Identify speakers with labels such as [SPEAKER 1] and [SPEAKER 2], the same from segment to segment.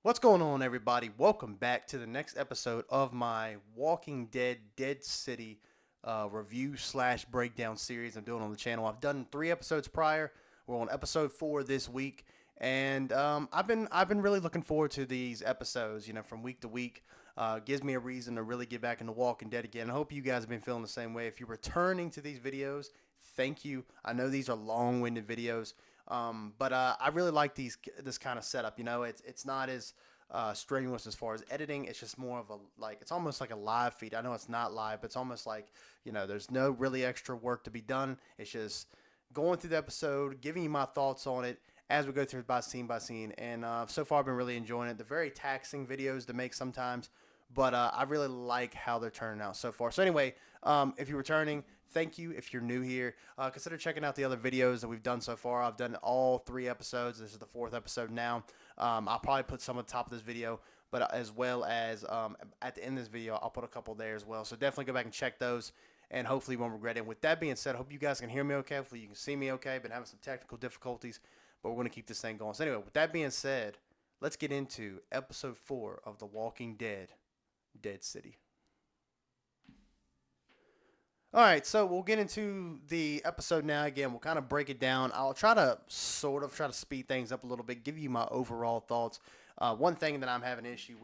[SPEAKER 1] What's going on, everybody? Welcome back to the next episode of my Walking Dead Dead City review slash breakdown series I'm doing on the channel. I've done 3 episodes prior. We're on episode 4 this week, and I've been really looking forward to these episodes. From week to week, gives me a reason to really get back into Walking Dead again. I hope you guys have been feeling the same way. If you're returning to these videos, thank you. I know these are long-winded videos. But I really like this kind of setup. It's not as strenuous as far as editing. It's just more of a it's almost like a live feed. I know it's not live, but it's almost like there's no really extra work to be done. It's just going through the episode, giving you my thoughts on it as we go through it by scene by scene. And so far, I've been really enjoying it. They're very taxing videos to make sometimes, but I really like how they're turning out so far. So anyway, if you're returning, thank you. If you're new here, consider checking out the other videos that we've done so far. I've done all 3 episodes. This is the 4th episode now. I'll probably put some on the top of this video, but as well as at the end of this video, I'll put a couple there as well. So definitely go back and check those, and hopefully you won't regret it. With that being said, I hope you guys can hear me okay. Hopefully you can see me okay. Been having some technical difficulties, but we're going to keep this thing going. So anyway, with that being said, let's get into episode 4 of The Walking Dead, Dead City. All right, so we'll get into the episode now. Again, we'll kind of break it down. I'll try to try to speed things up a little bit, give you my overall thoughts. One thing that I'm having an issue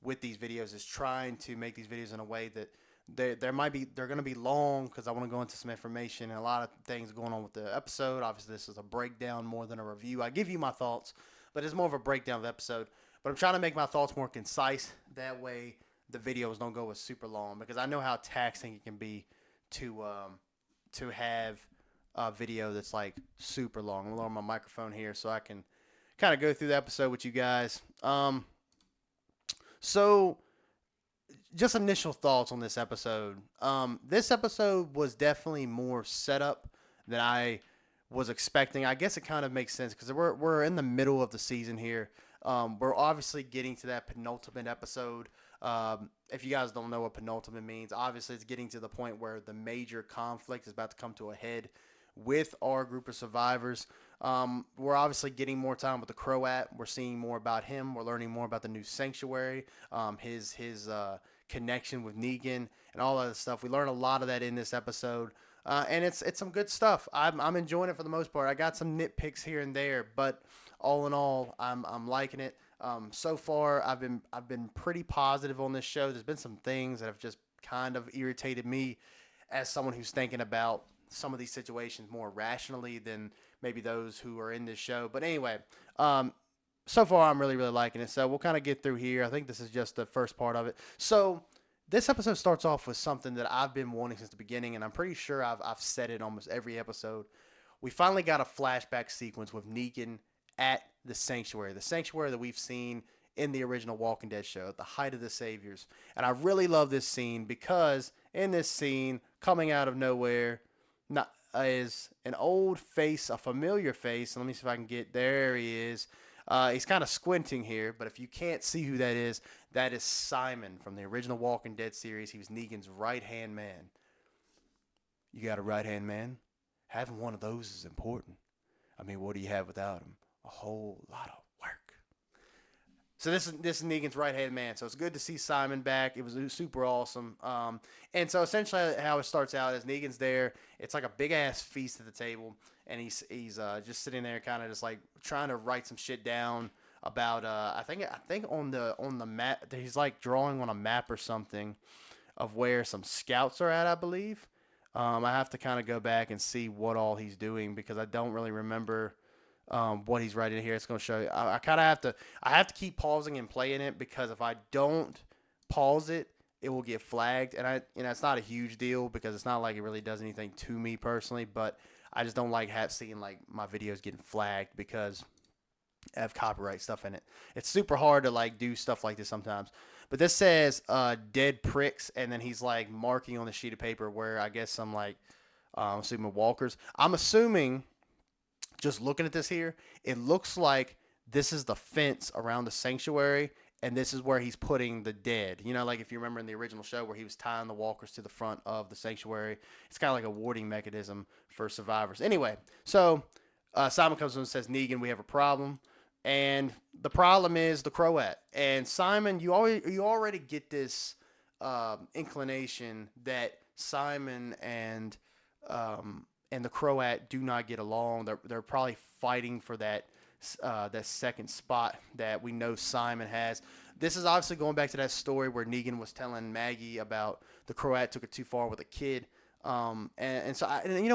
[SPEAKER 1] with these videos is trying to make these videos in a way that they're going to be long because I want to go into some information and a lot of things going on with the episode. Obviously, this is a breakdown more than a review. I give you my thoughts, but it's more of a breakdown of the episode. But I'm trying to make my thoughts more concise. That way, the videos don't go as super long because I know how taxing it can be to have a video that's like super long. I'm lower my microphone here so I can kind of go through the episode with you guys. So just initial thoughts on this episode. This episode was definitely more setup than I was expecting. I guess it kind of makes sense because we're in the middle of the season here. We're obviously getting to that penultimate episode. If you guys don't know what penultimate means, obviously it's getting to the point where the major conflict is about to come to a head with our group of survivors. We're obviously getting more time with the Croat. We're seeing more about him. We're learning more about the new sanctuary, his connection with Negan, and all that stuff. We learn a lot of that in this episode. And it's some good stuff. I'm enjoying it for the most part. I got some nitpicks here and there, but all in all, I'm liking it. So far, I've been pretty positive on this show. There's been some things that have just kind of irritated me as someone who's thinking about some of these situations more rationally than maybe those who are in this show. But anyway, um, so far I'm really liking it. So we'll kind of get through here. I think this is just the first part of it. So this episode starts off with something that I've been wanting since the beginning, and I'm pretty sure I've said it almost every episode. We finally got a flashback sequence with Negan at the sanctuary that we've seen in the original Walking Dead show, at the height of the Saviors. And I really love this scene because in this scene, coming out of nowhere, not, is an old face, a familiar face. Let me see if I can get there. He is. He's kind of squinting here, but if you can't see who that is Simon from the original Walking Dead series. He was Negan's right hand man. You got a right hand man? Having one of those is important. I mean, what do you have without him? A whole lot of work. So this is Negan's right hand man. So it's good to see Simon back. It was super awesome. And so essentially how it starts out is Negan's there. It's like a big ass feast at the table, and he's just sitting there, kind of just like trying to write some shit down about I think on the map he's like drawing on a map or something of where some scouts are at, I believe. I have to kind of go back and see what all he's doing because I don't really remember what he's writing here. It's going to show you. I kind of have to. I have to keep pausing and playing it because if I don't pause it, it will get flagged. And it's not a huge deal because it's not like it really does anything to me personally. But I just don't like seeing like my videos getting flagged because I have copyright stuff in it. It's super hard to like do stuff like this sometimes. But this says dead pricks, and then he's like marking on the sheet of paper where I guess some like assuming walkers. I'm assuming just looking at this here, it looks like this is the fence around the sanctuary, and this is where he's putting the dead. Like if you remember in the original show where he was tying the walkers to the front of the sanctuary, it's kind of like a warding mechanism for survivors. Anyway, so Simon comes in and says, Negan, we have a problem. And the problem is the Croat and Simon. You already get this inclination that Simon and the Croat do not get along. They're probably fighting for that second spot that we know Simon has. This is obviously going back to that story where Negan was telling Maggie about the Croat took it too far with a kid. And so,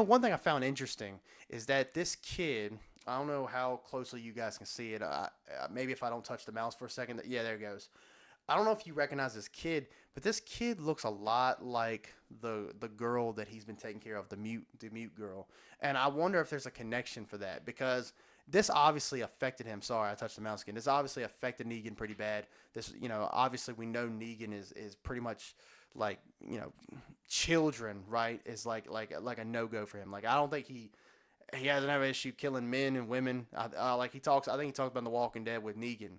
[SPEAKER 1] one thing I found interesting is that this kid, I don't know how closely you guys can see it. Maybe if I don't touch the mouse for a second, yeah, there it goes. I don't know if you recognize this kid, but this kid looks a lot like the girl that he's been taking care of, the mute girl. And I wonder if there's a connection for that because this obviously affected him. Sorry, I touched the mouse again. This obviously affected Negan pretty bad. This, obviously we know Negan is pretty much like, children, right? Is like a no go for him. Like I don't think he hasn't have an issue killing men and women. Like he talks, I think he talks about in The Walking Dead with Negan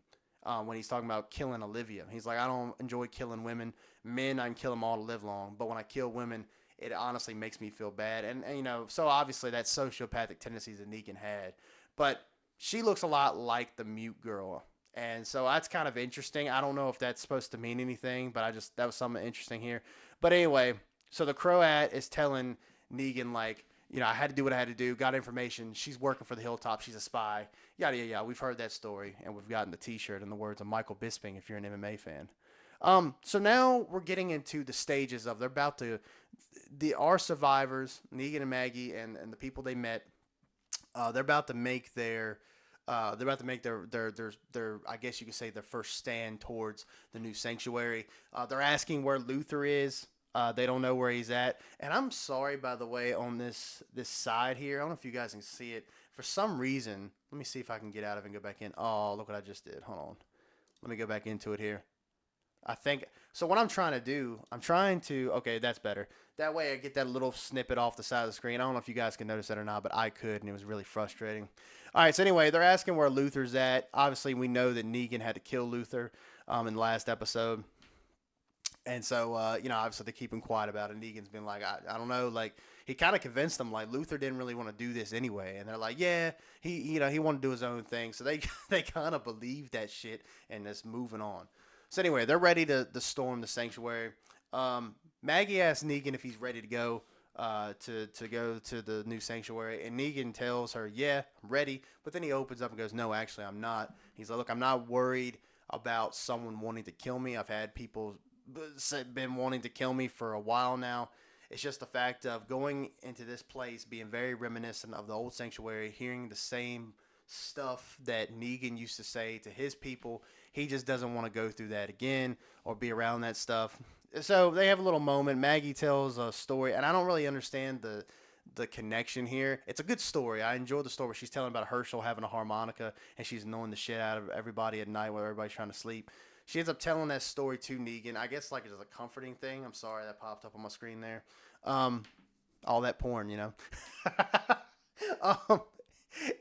[SPEAKER 1] when he's talking about killing Olivia. He's like, I don't enjoy killing women. Men, I can kill them all to live long. But when I kill women, it honestly makes me feel bad. And so obviously that sociopathic tendencies that Negan had. But she looks a lot like the mute girl. And so that's kind of interesting. I don't know if that's supposed to mean anything, but that was something interesting here. But anyway, so the Croat is telling Negan, like, I had to do what I had to do, got information. She's working for the Hilltop. She's a spy. Yada, yada, yada. We've heard that story, and we've gotten the T-shirt in the words of Michael Bisping if you're an MMA fan. So now we're getting into the stages of they're about to, our survivors, Negan and Maggie, and the people they met. They're about to make their I guess you could say their first stand towards the new sanctuary. They're asking where Luther is. They don't know where he's at. And I'm sorry, by the way, on this side here. I don't know if you guys can see it. For some reason, let me see if I can get out of it and go back in. Oh, look what I just did. Hold on. Let me go back into it here. I think so. What I'm trying to. Okay, that's better. That way, I get that little snippet off the side of the screen. I don't know if you guys can notice that or not, but I could, and it was really frustrating. All right. So anyway, they're asking where Luther's at. Obviously, we know that Negan had to kill Luther in the last episode. And so, obviously they keep him quiet about it. Negan's been like, I don't know, like he kind of convinced them like Luther didn't really want to do this anyway. And they're like, yeah, he wanted to do his own thing. So they they kind of believe that shit and just moving on. So anyway, they're ready to storm the sanctuary. Maggie asks Negan if he's ready to go to go to the new sanctuary, and Negan tells her, yeah, I'm ready. But then he opens up and goes, no, actually, I'm not. He's like, look, I'm not worried about someone wanting to kill me. I've had people been wanting to kill me for a while now. It's just the fact of going into this place, being very reminiscent of the old sanctuary, hearing the same stuff that Negan used to say to his people. He just doesn't want to go through that again or be around that stuff. So they have a little moment. Maggie tells a story, and I don't really understand the connection here. It's a good story. I enjoy the story where she's telling about Herschel having a harmonica and she's annoying the shit out of everybody at night while everybody's trying to sleep. She ends up telling that story to Negan. I guess like it's a comforting thing. I'm sorry that popped up on my screen there. All that porn, um,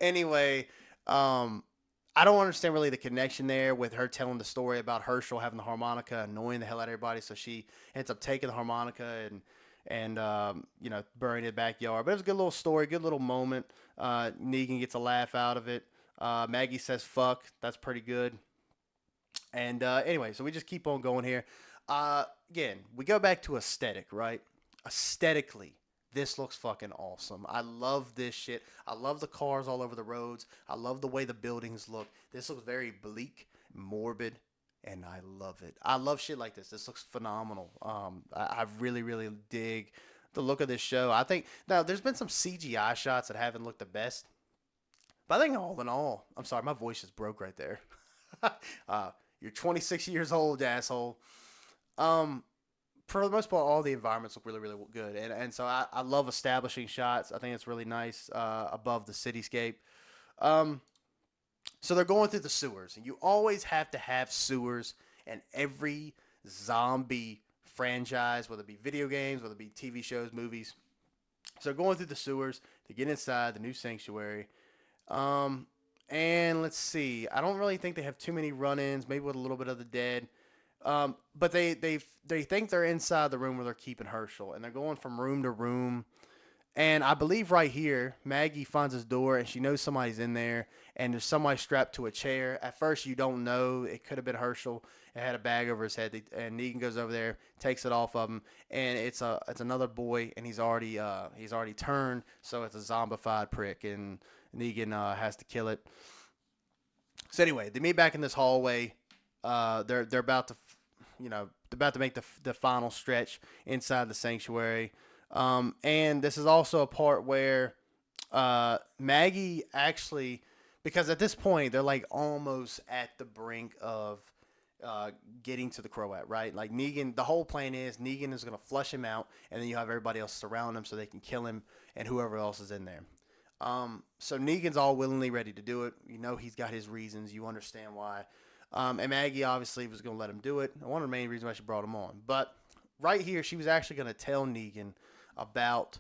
[SPEAKER 1] anyway, I don't understand really the connection there with her telling the story about Herschel having the harmonica, annoying the hell out of everybody. So she ends up taking the harmonica and burying it in the backyard. But it was a good little story, good little moment. Negan gets a laugh out of it. Maggie says "fuck." That's pretty good. And anyway, so we just keep on going here. Again, we go back to aesthetic, right? Aesthetically, this looks fucking awesome. I love this shit. I love the cars all over the roads. I love the way the buildings look. This looks very bleak, morbid, and I love it. I love shit like this. This looks phenomenal. I really, really dig the look of this show. I think now there's been some CGI shots that haven't looked the best, but I think all in all, I'm sorry, my voice just broke right there. You're 26 years old, asshole. Um, for the most part, all the environments look really, really good, and so I love establishing shots. I think it's really nice above the cityscape. Um, so they're going through the sewers, and you always have to have sewers in every zombie franchise, whether it be video games, whether it be TV shows, movies. So going through the sewers to get inside the new sanctuary. Um, and let's see. I don't really think they have too many run-ins. Maybe with a little bit of the dead. But they think they're inside the room where they're keeping Herschel, and they're going from room to room. And I believe right here, Maggie finds his door and she knows somebody's in there and there's somebody strapped to a chair. At first, you don't know. It could have been Herschel. It had a bag over his head. And Negan goes over there, takes it off of him, and it's another boy, and he's already turned, so it's a zombified prick, and Negan has to kill it. So anyway, they meet back in this hallway. They're about to, they're about to make the final stretch inside the sanctuary. And this is also a part where Maggie actually, because at this point they're like almost at the brink of getting to the Croat, right? Like Negan, the whole plan is Negan is going to flush him out, and then you have everybody else surround him so they can kill him and whoever else is in there. So Negan's all willingly ready to do it. You know he's got his reasons. You understand why. And Maggie obviously was going to let him do it. One of the main reasons why she brought him on. But right here, she was actually going to tell Negan about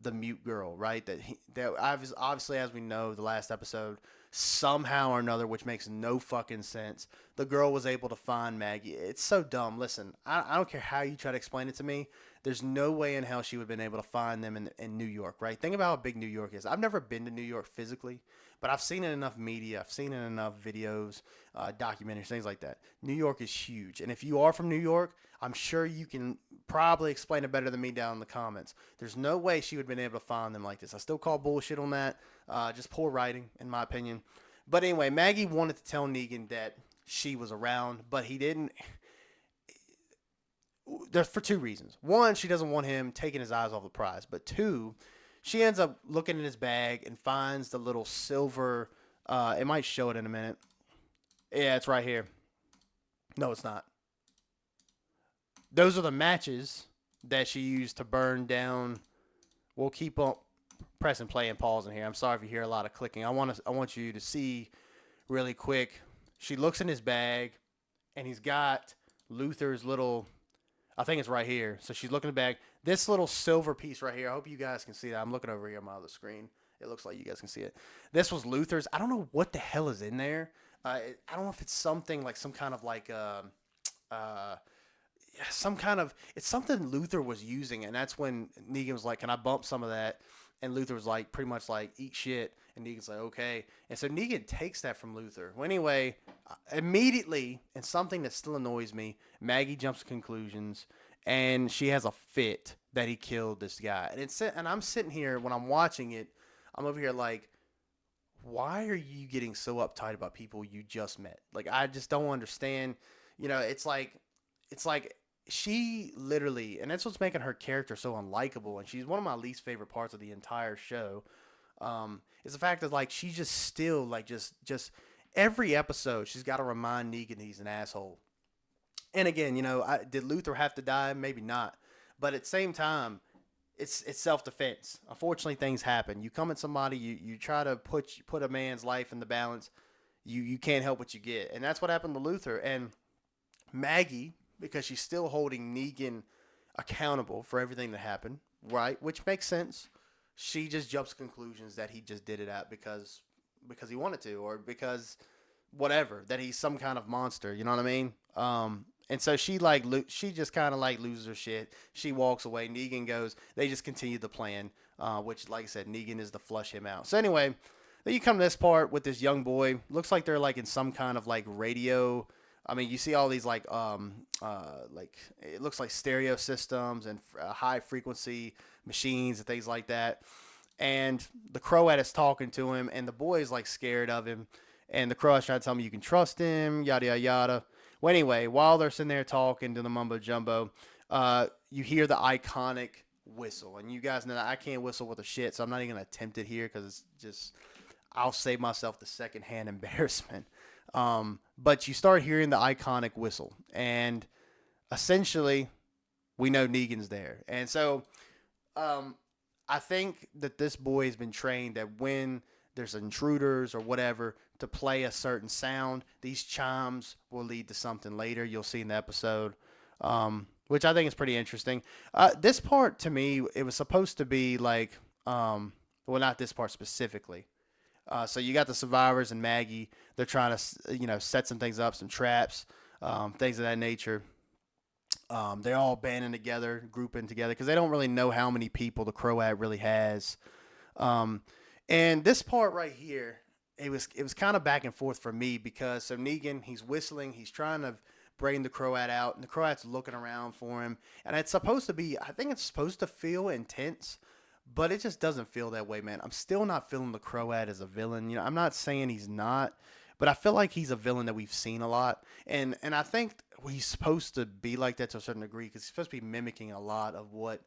[SPEAKER 1] the mute girl, right? That obviously, as we know, the last episode, somehow or another, which makes no fucking sense, the girl was able to find Maggie. It's so dumb. Listen, I don't care how you try to explain it to me. There's no way in hell she would have been able to find them in New York, right? Think about how big New York is. I've never been to New York physically, but I've seen it in enough media. I've seen it in enough videos, documentaries, things like that. New York is huge. And if you are from New York, I'm sure you can probably explain it better than me down in the comments. There's no way she would have been able to find them like this. I still call bullshit on that. Just poor writing, in my opinion. But anyway, Maggie wanted to tell Negan that she was around, but he didn't. There's for two reasons. One, she doesn't want him taking his eyes off the prize. But two, she ends up looking in his bag and finds the little silver. It might show it in a minute. Yeah, it's right here. No, it's not. Those are the matches that she used to burn down. We'll keep on pressing play and pause in here. I'm sorry if you hear a lot of clicking. I want you to see really quick. She looks in his bag, and he's got Luther's little. I think it's right here. So she's looking in the bag. This little silver piece right here. I hope you guys can see that. I'm looking over here on my other screen. It looks like you guys can see it. This was Luther's. I don't know what the hell is in there. I don't know if it's something like some kind of like some kind of it's something Luther was using, and that's when Negan was like, "Can I bump some of that?" And Luther was like, pretty much like, "Eat shit." And Negan's like, "Okay." And so Negan takes that from Luther. Well, anyway, immediately, and something that still annoys me, Maggie jumps to conclusions, and she has a fit that he killed this guy. And I'm sitting here when I'm watching it, I'm over here like, why are you getting so uptight about people you just met? Like, I just don't understand. It's like she literally, and that's what's making her character so unlikable. And she's one of my least favorite parts of the entire show. Is the fact that like she just still like just every episode she's got to remind Negan he's an asshole. And again, did Luther have to die? Maybe not. But at the same time, it's self defense. Unfortunately, things happen. You come at somebody, you try to put a man's life in the balance. You can't help what you get, and that's what happened to Luther and Maggie, because she's still holding Negan accountable for everything that happened, right? Which makes sense. She just jumps to conclusions that he just did it at because he wanted to, or because whatever, that he's some kind of monster. You know what I mean? And so she just kind of like loses her shit. She walks away. Negan goes. They just continue the plan, which, like I said, Negan is to flush him out. So anyway, then you come to this part with this young boy. Looks like they're like in some kind of like radio. I mean, you see all these like it looks like stereo systems and high frequency machines and things like that. And the Croat is talking to him, and the boy is like scared of him. And the Croat's trying to tell him you can trust him, yada yada yada. Well, anyway, while they're sitting there talking to the mumbo jumbo, you hear the iconic whistle, and you guys know that I can't whistle with a shit, so I'm not even gonna attempt it here because it's just I'll save myself the secondhand embarrassment. But you start hearing the iconic whistle, and essentially, we know Negan's there, and so I think that this boy has been trained that when there's intruders or whatever to play a certain sound, these chimes will lead to something later. You'll see in the episode, which I think is pretty interesting. This part to me, it was supposed to be like, well, not this part specifically. So you got the survivors and Maggie. They're trying to, set some things up, some traps, things of that nature. They're all banding together, grouping together because they don't really know how many people the Croat really has. Um, and this part right here, it was kind of back and forth for me because so Negan, he's whistling, he's trying to bring the Croat out, and the Croat's looking around for him, and it's supposed to be, I think it's supposed to feel intense, but it just doesn't feel that way, man. I'm still not feeling the Croat as a villain. You know, I'm not saying he's not, but I feel like he's a villain that we've seen a lot, and I think he's supposed to be like that to a certain degree because he's supposed to be mimicking a lot of what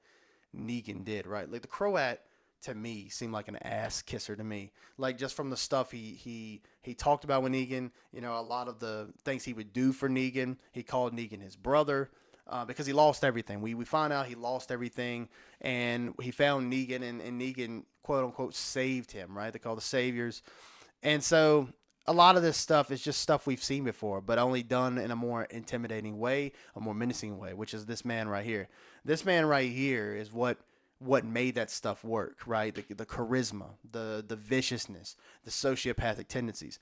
[SPEAKER 1] Negan did, right? Like the Croat to me seemed like an ass kisser to me. Like just from the stuff he talked about with Negan, you know, a lot of the things he would do for Negan. He called Negan his brother. Because he lost everything. We find out he lost everything, and he found Negan, and Negan, quote unquote, saved him, right? They call the saviors. And so a lot of this stuff is just stuff we've seen before, but only done in a more intimidating way, a more menacing way, which is this man right here. This man right here is what made that stuff work, right? The charisma, the viciousness, the sociopathic tendencies.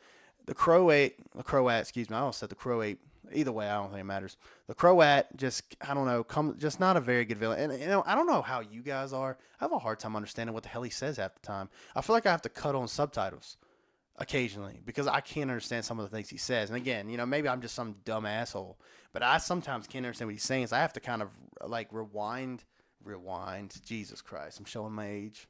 [SPEAKER 1] The Croat, excuse me, I almost said the Croat. Either way, I don't think it matters. The Croat just, I don't know, just not a very good villain. And you know, I don't know how you guys are. I have a hard time understanding what the hell he says half the time. I feel like I have to cut on subtitles occasionally because I can't understand some of the things he says. And again, you know, maybe I'm just some dumb asshole, but I sometimes can't understand what he's saying. So I have to kind of like rewind. Jesus Christ, I'm showing my age.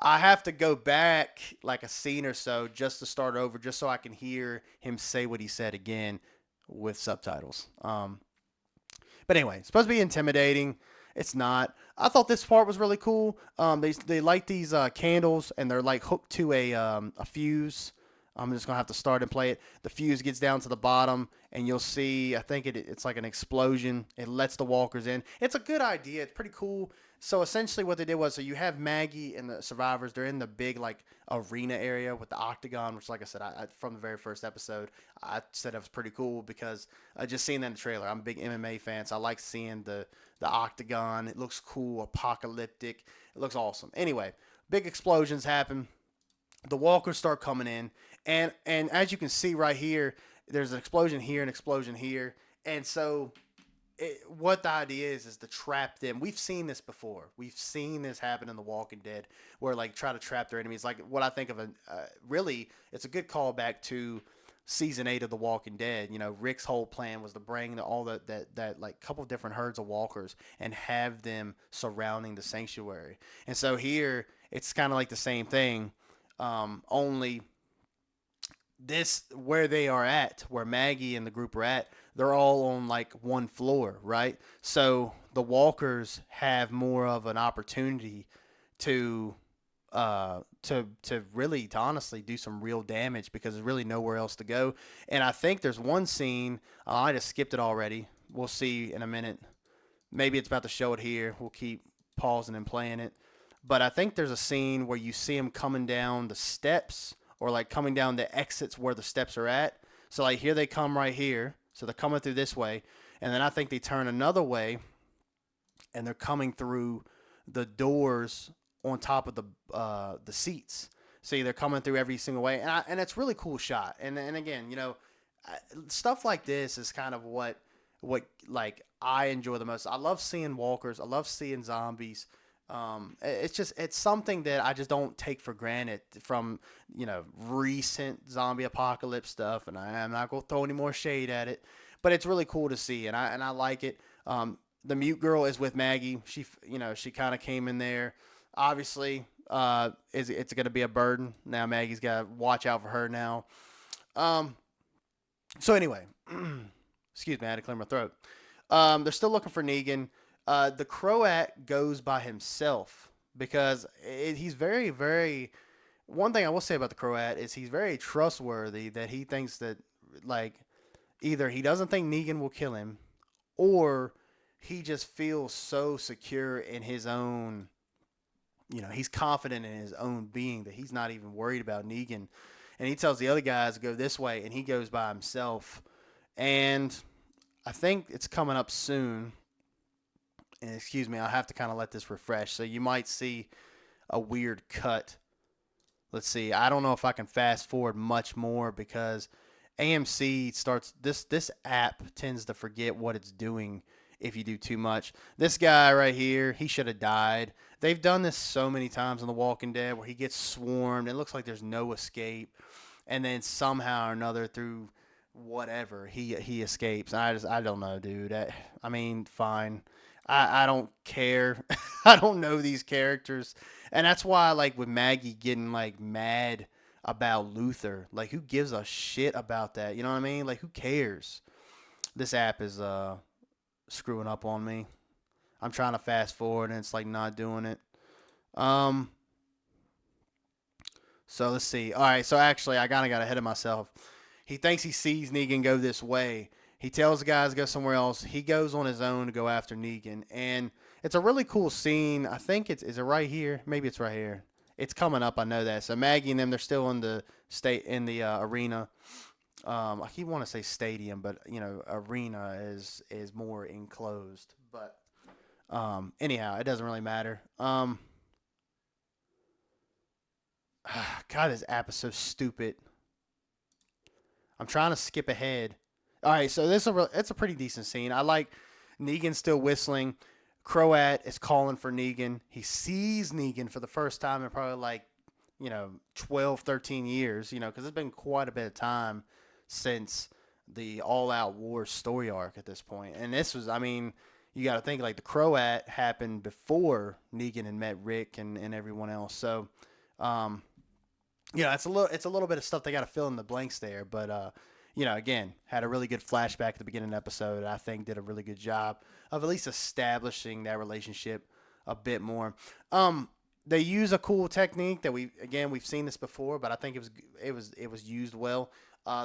[SPEAKER 1] I have to go back like a scene or so just to start over, just so I can hear him say what he said again with subtitles. But anyway, it's supposed to be intimidating. It's not. I thought this part was really cool. They light these candles and they're like hooked to a fuse. I'm just gonna have to start and play it. The fuse gets down to the bottom, and you'll see. I think it's like an explosion. It lets the walkers in. It's a good idea. It's pretty cool. So essentially, what they did was, so you have Maggie and the survivors. They're in the big like arena area with the octagon, which, like I said, from the very first episode, I said it was pretty cool because I just seen that in the trailer. I'm a big MMA fan, so I like seeing the octagon. It looks cool, apocalyptic. It looks awesome. Anyway, big explosions happen. The walkers start coming in, and as you can see right here, there's an explosion here, an explosion here, and so what the idea is to trap them. We've seen this before. We've seen this happen in The Walking Dead, where like try to trap their enemies. Like what I think of really, it's a good callback to season 8 of The Walking Dead. You know, Rick's whole plan was to bring all that like couple of different herds of walkers and have them surrounding the sanctuary. And so here it's kind of like the same thing, only this where they are at, where Maggie and the group are at, they're all on like one floor, right? So the walkers have more of an opportunity to to really to honestly do some real damage because there's really nowhere else to go. And I think there's one scene, I just skipped it already. We'll see in a minute. Maybe it's about to show it here. We'll keep pausing and playing it. But I think there's a scene where you see him coming down the steps or like coming down the exits where the steps are at. So like here they come right here. So they're coming through this way. And then I think they turn another way and they're coming through the doors on top of the seats. See, they're coming through every single way, and it's really cool shot. And again, you know, stuff like this is kind of what like I enjoy the most. I love seeing walkers. I love seeing zombies. It's just it's something that I just don't take for granted from recent zombie apocalypse stuff, and I'm not gonna throw any more shade at it, but it's really cool to see, and I like it. The mute girl is with Maggie. She kind of came in there. Obviously, it's gonna be a burden now. Maggie's got to watch out for her now. Um, so anyway, excuse me, I had to clear my throat. They're still looking for Negan. The Croat goes by himself because he's very, very. One thing I will say about the Croat is he's very trustworthy. That he thinks that like either he doesn't think Negan will kill him, or he just feels so secure in his own. He's confident in his own being that he's not even worried about Negan, and he tells the other guys to go this way, and he goes by himself. And I think it's coming up soon. And excuse me, I'll have to kind of let this refresh. So you might see a weird cut. Let's see. I don't know if I can fast forward much more because AMC starts this app tends to forget what it's doing if you do too much. This guy right here, he should have died. They've done this so many times on The Walking Dead where he gets swarmed. It looks like there's no escape, and then somehow or another through whatever he escapes. I don't know, dude. I mean, fine. I don't care. I don't know these characters, and that's why like with Maggie getting like mad about Luther. Like, who gives a shit about that? You know what I mean? Like, who cares? This app is screwing up on me. I'm trying to fast forward and it's like not doing it. Um, so let's see. All right, so actually, I kind of got ahead of myself. He thinks he sees Negan go this way. He tells the guys to go somewhere else. He goes on his own to go after Negan, and it's a really cool scene. I think it's is it right here? Maybe it's right here. It's coming up. I know that. So Maggie and them, they're still in the state in the arena. I keep want to say stadium, but arena is more enclosed. But anyhow, it doesn't really matter. God, this app is so stupid. I'm trying to skip ahead. All right, so it's a pretty decent scene. I like Negan still whistling. Croat is calling for Negan. He sees Negan for the first time in probably like 12, 13 years. Because it's been quite a bit of time since the All Out War story arc at this point. And this was, I mean, you got to think like the Croat happened before Negan had met Rick and everyone else. So, um, it's a little bit of stuff they got to fill in the blanks there, but again, had a really good flashback at the beginning of the episode. I think did a really good job of at least establishing that relationship a bit more. They use a cool technique that we've seen this before, but I think it was used well.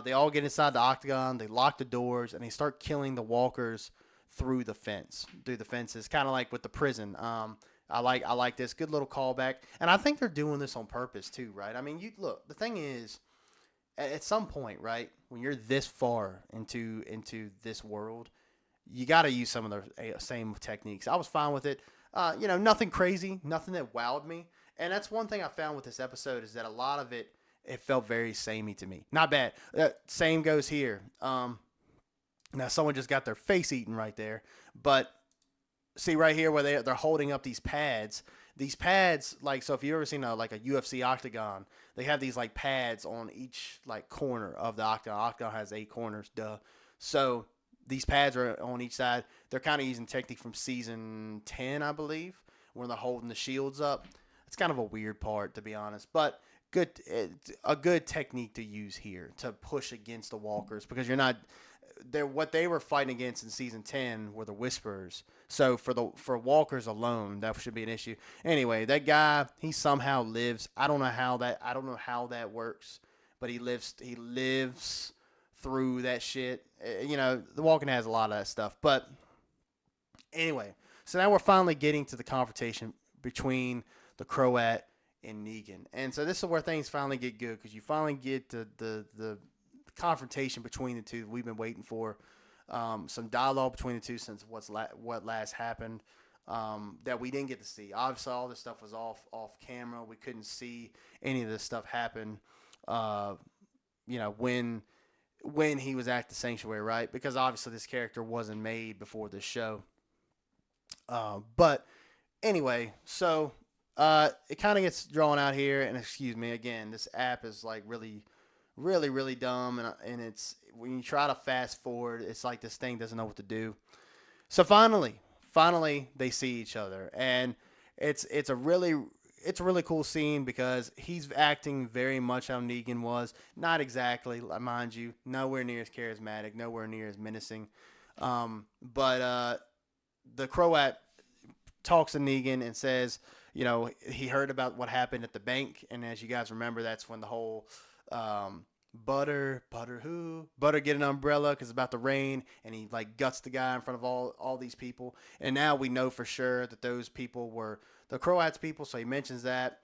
[SPEAKER 1] They all get inside the octagon, they lock the doors, and they start killing the walkers through the fences, kind of like with the prison. I like this good little callback, and I think they're doing this on purpose too, right? I mean, you look. The thing is, at some point, right, when you're this far into this world, you got to use some of the same techniques. I was fine with it. Nothing crazy, nothing that wowed me, and that's one thing I found with this episode is that a lot of it felt very samey to me. Not bad. Same goes here. Now someone just got their face eaten right there, but see right here where they're holding up these pads. These pads, like, so if you've ever seen like a UFC octagon, they have these like pads on each like corner of the octagon. Octagon has 8 corners, duh. So these pads are on each side. They're kind of using technique from season 10, I believe, when they're holding the shields up. It's kind of a weird part, to be honest, but good, a good technique to use here to push against the walkers because you're not what they were fighting against in season 10 were the Whisperers. So for walkers alone, that should be an issue. Anyway, that guy, he somehow lives. I don't know how that works, but he lives through that shit. The Walking has a lot of that stuff. But anyway, so now we're finally getting to the confrontation between the Croat and Negan. And so this is where things finally get good because you finally get the confrontation between the two we've been waiting for. Some dialogue between the two since what last happened that we didn't get to see. Obviously, all this stuff was off camera. We couldn't see any of this stuff happen. When he was at the sanctuary, right? Because obviously this character wasn't made before this show. But anyway, so it kind of gets drawn out here, and excuse me again. This app is like really, really, really dumb, and it's when you try to fast forward, it's like this thing doesn't know what to do. So finally, they see each other, and it's a really cool scene because he's acting very much how Negan was. Not exactly, mind you, nowhere near as charismatic, nowhere near as menacing. But the Croat talks to Negan and says, he heard about what happened at the bank, and as you guys remember, that's when the whole Butter get an umbrella because it's about to rain, and he like guts the guy in front of all these people, and now we know for sure that those people were the Croats people. So he mentions that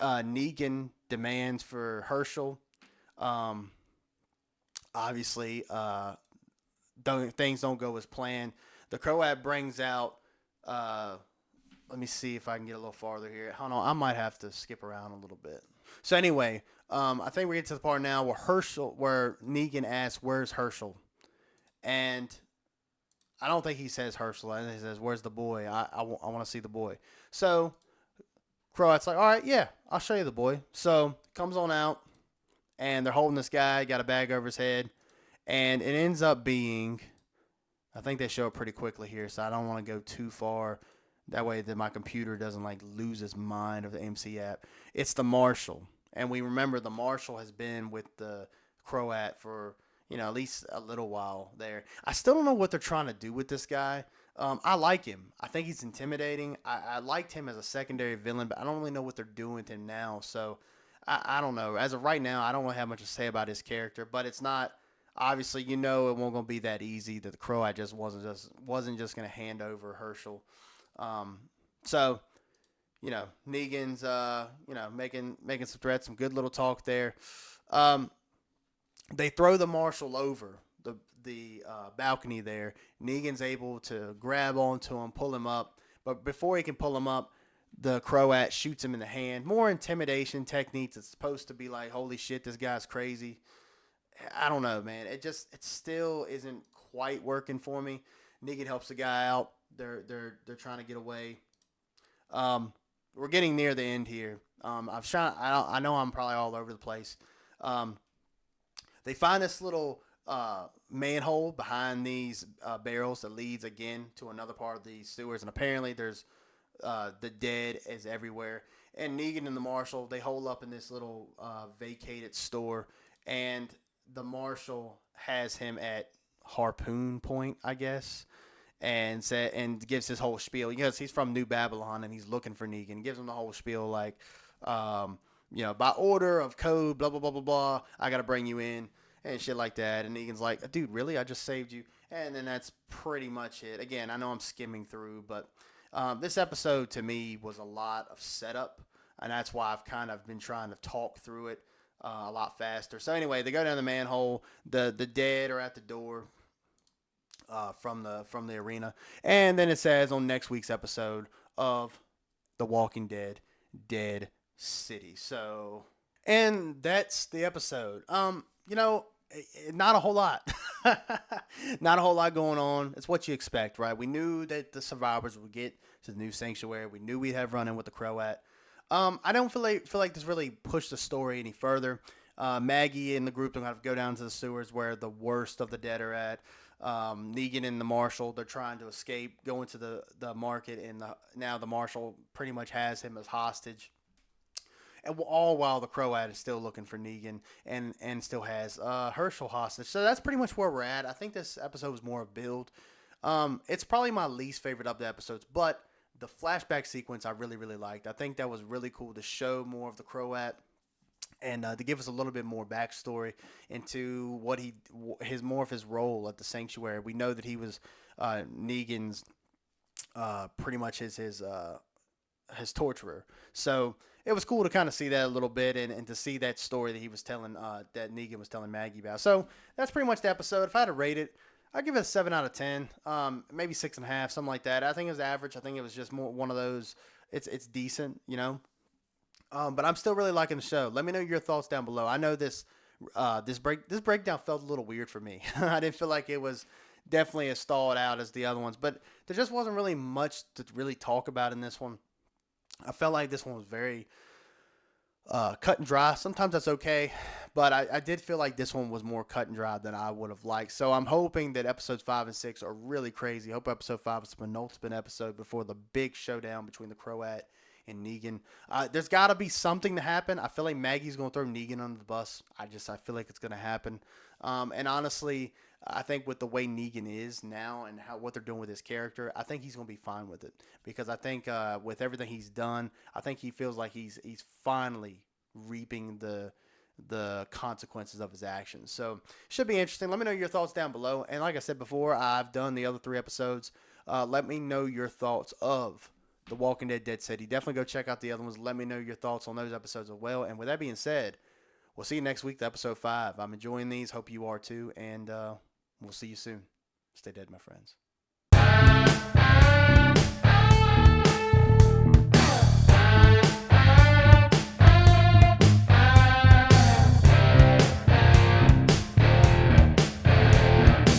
[SPEAKER 1] Negan demands for Herschel. Um, Obviously, things don't go as planned. The Croat brings out let me see if I can get a little farther here. Hold on, I might have to skip around a little bit. So anyway, I think we get to the part now where Negan asks, "Where's Herschel?" And I don't think he says Herschel. I think he says, "Where's the boy? I want to see the boy." So Croat's like, "All right, yeah, I'll show you the boy." So comes on out, and they're holding this guy, got a bag over his head, and it ends up being, I think they show it pretty quickly here, so I don't want to go too far. That way that my computer doesn't like lose its mind of the MC app. It's the Marshal. And we remember the Marshal has been with the Croat for, at least a little while there. I still don't know what they're trying to do with this guy. I like him. I think he's intimidating. I liked him as a secondary villain, but I don't really know what they're doing with him now. So I don't know. As of right now, I don't really have much to say about his character, but it's not obviously it won't gonna be that easy that the Croat just wasn't just gonna hand over Herschel. Um, so Negan's making some threats, some good little talk there. Um, they throw the Marshal over the balcony there. Negan's able to grab onto him, pull him up, but before he can pull him up, the Croat shoots him in the hand. More intimidation techniques. It's supposed to be like, holy shit, this guy's crazy. I don't know, man. It still isn't quite working for me. Negan helps the guy out. They're trying to get away. We're getting near the end here. I know I'm probably all over the place. They find this little manhole behind these barrels that leads again to another part of the sewers, and apparently there's the dead is everywhere. And Negan and the Marshal, they hole up in this little vacated store, and the Marshal has him at harpoon point, I guess, and gives his whole spiel because he's from New Babylon and he's looking for Negan. He gives him the whole spiel like, by order of code, blah blah blah blah blah. I gotta bring you in and shit like that. And Negan's like, dude, really? I just saved you. And then that's pretty much it. Again, I know I'm skimming through, but this episode to me was a lot of setup, and that's why I've kind of been trying to talk through it a lot faster. So anyway, they go down the manhole. The dead are at the door from the arena, and then it says on next week's episode of The Walking Dead, Dead City. So, and that's the episode. Not a whole lot. Not a whole lot going on. It's what you expect, right? We knew that the survivors would get to the new sanctuary. We knew we'd have run-in with the Croat. I don't feel like this really pushed the story any further. Maggie and the group don't have to go down to the sewers where the worst of the dead are at. Negan and the Marshal, they're trying to escape, go into the market, and now the Marshal pretty much has him as hostage. And all while the Croat is still looking for Negan and still has Herschel hostage. So that's pretty much where we're at. I think this episode was more a build. It's probably my least favorite of the episodes, but the flashback sequence I really, really liked. I think that was really cool to show more of the Croat and to give us a little bit more backstory into what his role at the sanctuary. We know that he was Negan's pretty much his torturer. So it was cool to kind of see that a little bit and to see that story that he was telling, that Negan was telling Maggie about. So that's pretty much the episode. If I had to rate it, I'd give it a 7 out of 10, maybe 6.5, something like that. I think it was average. I think it was just more one of those. It's decent, but I'm still really liking the show. Let me know your thoughts down below. I know this breakdown felt a little weird for me. I didn't feel like it was definitely as stalled out as the other ones, but there just wasn't really much to really talk about in this one. I felt like this one was very cut and dry. Sometimes that's okay, but I did feel like this one was more cut and dry than I would have liked. So I'm hoping that episodes 5 and 6 are really crazy. I hope episode 5 is the penultimate episode before the big showdown between the Croat and Negan. There's got to be something to happen. I feel like Maggie's going to throw Negan under the bus. I feel like it's going to happen. And honestly, I think with the way Negan is now and what they're doing with his character, I think he's going to be fine with it. Because I think with everything he's done, I think he feels like he's finally reaping the consequences of his actions. So should be interesting. Let me know your thoughts down below. And like I said before, I've done the other 3 episodes. Let me know your thoughts of The Walking Dead, Dead City. Definitely go check out the other ones. Let me know your thoughts on those episodes as well. And with that being said, we'll see you next week to episode 5. I'm enjoying these. Hope you are too. And we'll see you soon. Stay dead, my friends.